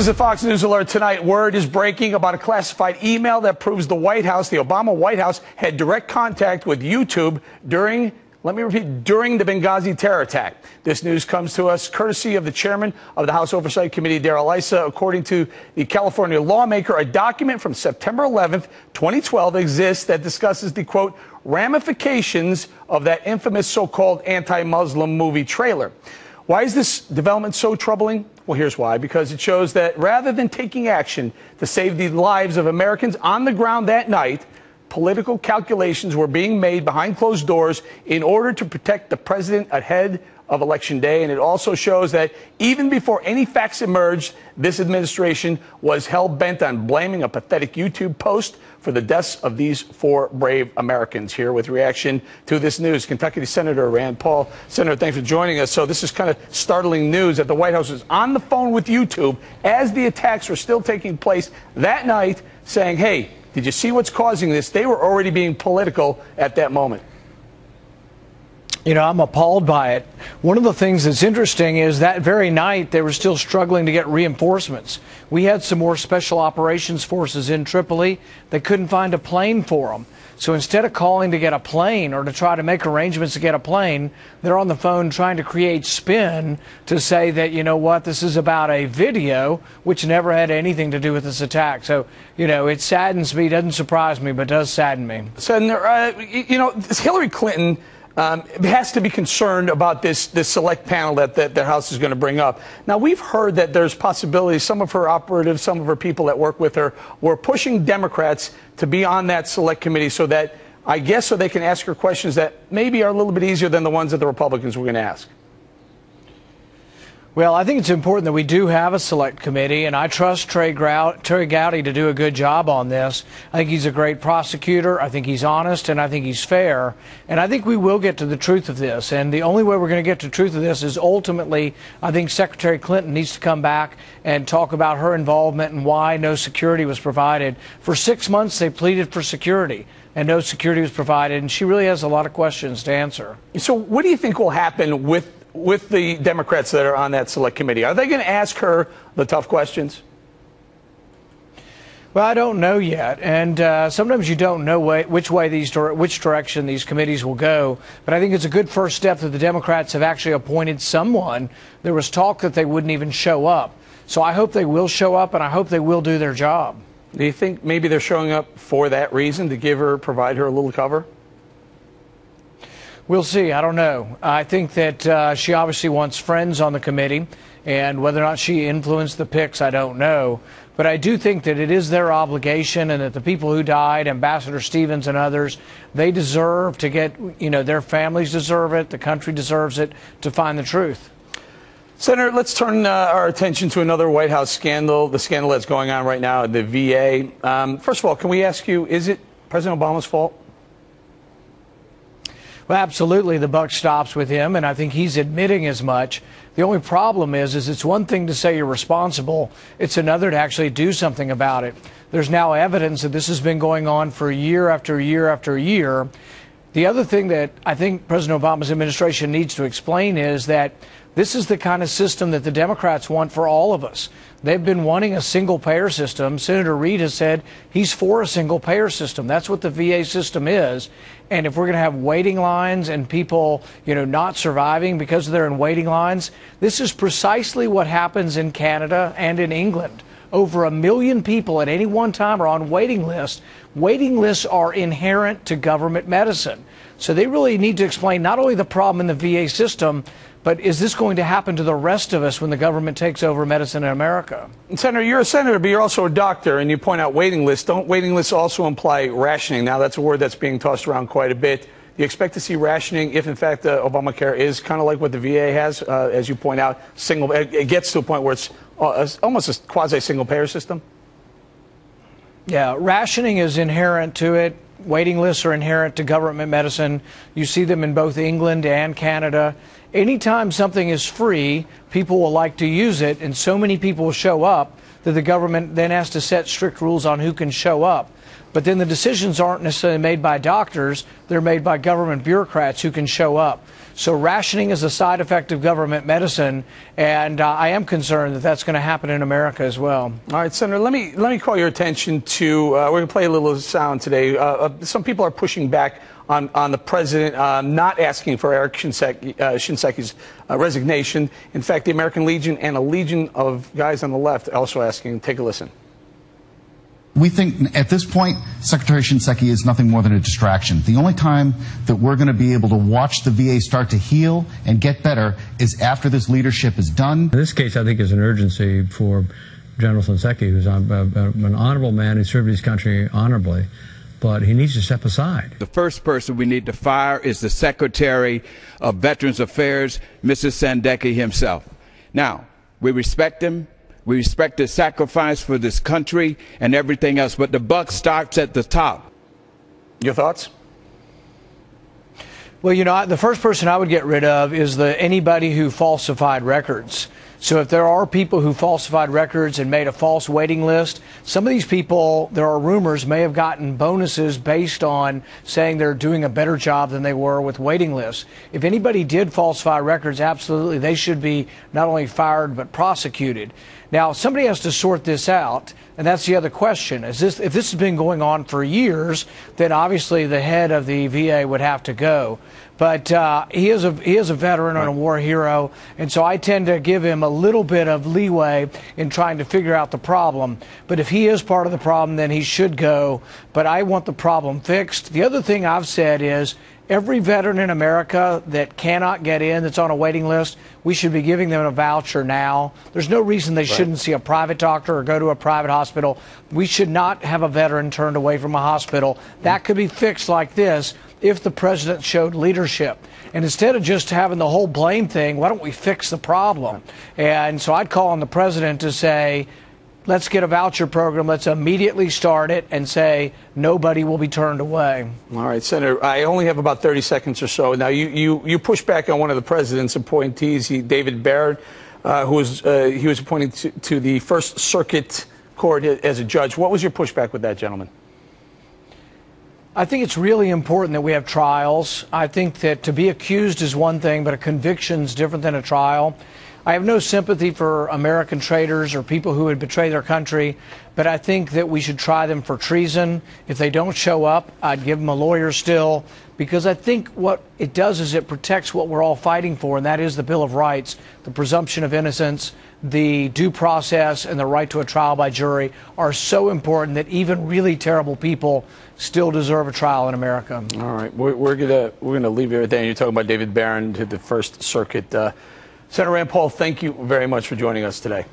is a Fox News alert tonight. Word is breaking about a classified email that proves the White House, the Obama White House, had direct contact with YouTube during, let me repeat, during the Benghazi terror attack. This news comes to us courtesy of the chairman of the House Oversight Committee, Darrell Issa. According to the California lawmaker, a document from September 11th, 2012 exists that discusses the, quote, ramifications of that infamous so-called anti-Muslim movie trailer. Why is this development so troubling? Well, here's why. Because it shows that rather than taking action to save the lives of Americans on the ground that night, political calculations were being made behind closed doors in order to protect the president ahead of Election Day. And it also shows that even before any facts emerged, this administration was hell-bent on blaming a pathetic YouTube post for the deaths of these 4 brave Americans. Here with reaction to this news, Kentucky Senator Rand Paul. Senator, thanks for joining us. So this is kind of startling news that the White House was on the phone with YouTube as the attacks were still taking place that night, saying, hey, did you see what's causing this? They were already being political at that moment. You know, I'm appalled by it. One of the things that's interesting is that very night they were still struggling to get reinforcements. We had some more special operations forces in Tripoli. They couldn't find a plane for them. So instead of calling to get a plane or to try to make arrangements to get a plane, they're on the phone trying to create spin to say that, you know what, this is about a video which never had anything to do with this attack. So, you know, it saddens me, doesn't surprise me, but does sadden me. Senator, you know, Hillary Clinton has to be concerned about this select panel that the House is going to bring up. Now, we've heard that there's possibilities, some of her operatives, some of her people that work with her were pushing Democrats to be on that select committee so that, I guess, so they can ask her questions that maybe are a little bit easier than the ones that the Republicans were going to ask. Well, I think it's important that we do have a select committee, and I trust Trey Gowdy to do a good job on this. I think he's a great prosecutor. I think he's honest, and I think he's fair. And I think we will get to the truth of this. And the only way we're going to get to the truth of this is ultimately, I think Secretary Clinton needs to come back and talk about her involvement and why no security was provided. For 6 months, they pleaded for security, and no security was provided. And she really has a lot of questions to answer. So what do you think will happen with the Democrats that are on that select committee? Are they going to ask her the tough questions? Well, I don't know yet, and sometimes you don't know which direction these committees will go. But I think it's a good first step that the Democrats have actually appointed someone. There was talk that they wouldn't even show up. So I hope they will show up, and I hope they will do their job. Do you think maybe they're showing up for that reason, to provide her a little cover? We'll see. I don't know. I think that she obviously wants friends on the committee, and whether or not she influenced the picks, I don't know. But I do think that it is their obligation, and that the people who died, Ambassador Stevens and others, they deserve to get, you know, their families deserve it, the country deserves it, to find the truth. Senator, let's turn our attention to another White House scandal, the scandal that's going on right now at the VA. First of all, can we ask you, is it President Obama's fault? Well, absolutely, the buck stops with him, and I think he's admitting as much. The only problem is it's one thing to say you're responsible. It's another to actually do something about it. There's now evidence that this has been going on for year after year after year. The other thing that I think President Obama's administration needs to explain is that this is the kind of system that the Democrats want for all of us. They've been wanting a single-payer system. Senator Reid has said he's for a single-payer system. That's what the VA system is. And if we're going to have waiting lines and people, you know, not surviving because they're in waiting lines, this is precisely what happens in Canada and in England. Over 1 million people at any one time are on waiting lists. Waiting lists are inherent to government medicine. So they really need to explain not only the problem in the VA system, but is this going to happen to the rest of us when the government takes over medicine in America? Senator, you're a senator, but you're also a doctor, and you point out waiting lists. Don't waiting lists also imply rationing? Now, that's a word that's being tossed around quite a bit. Do you expect to see rationing if, in fact, Obamacare is kind of like what the VA has, as you point out, it gets to a point where it's almost a quasi-single-payer system? Yeah, rationing is inherent to it. Waiting lists are inherent to government medicine. You see them in both England and Canada. Anytime something is free, people will like to use it, and so many people will show up that the government then has to set strict rules on who can show up. But then the decisions aren't necessarily made by doctors, they're made by government bureaucrats who can show up. So rationing is a side effect of government medicine, and I am concerned that that's going to happen in America as well. All right, Senator, let me call your attention to, we're going to play a little sound today. Some people are pushing back on the president not asking for Eric Shinseki's resignation. In fact, the American Legion and a legion of guys on the left also asking. Take a listen. We think at this point, Secretary Shinseki is nothing more than a distraction. The only time that we're going to be able to watch the VA start to heal and get better is after this leadership is done. In this case, I think there's an urgency for General Shinseki, who's an honorable man who served his country honorably, but he needs to step aside. The first person we need to fire is the Secretary of Veterans Affairs, Mrs. Sandeki himself. Now, we respect him. We respect his sacrifice for this country and everything else, but the buck starts at the top. Your thoughts? Well, you know, the first person I would get rid of is anybody who falsified records. So if there are people who falsified records and made a false waiting list, some of these people, there are rumors, may have gotten bonuses based on saying they're doing a better job than they were with waiting lists. If anybody did falsify records, absolutely, they should be not only fired but prosecuted. Now, somebody has to sort this out, and that's the other question. If this has been going on for years, then obviously the head of the VA would have to go. But he is a veteran and a war hero, and so I tend to give him a little bit of leeway in trying to figure out the problem. But if he is part of the problem, then he should go. But I want the problem fixed. The other thing I've said is every veteran in America that cannot get in, that's on a waiting list, we should be giving them a voucher now. There's no reason they shouldn't see a private doctor or go to a private hospital. We should not have a veteran turned away from a hospital. That could be fixed like this if the president showed leadership. And instead of just having the whole blame thing, why don't we fix the problem? And so I'd call on the president to say, let's get a voucher program. Let's immediately start it and say nobody will be turned away. All right, Senator, I only have about 30 seconds or so. Now, you push back on one of the president's appointees, David Barrett, he was appointed to the First Circuit Court as a judge. What was your pushback with that gentleman? I think it's really important that we have trials. I think that to be accused is one thing, but a conviction is different than a trial. I have no sympathy for American traitors or people who would betray their country, but I think that we should try them for treason. If they don't show up, I'd give them a lawyer still, because I think what it does is it protects what we're all fighting for, and that is the Bill of Rights, the presumption of innocence, the due process, and the right to a trial by jury are so important that even really terrible people still deserve a trial in America. All right, we're gonna leave it right there. You're talking about David Barron to the First Circuit. Senator Rand Paul, thank you very much for joining us today.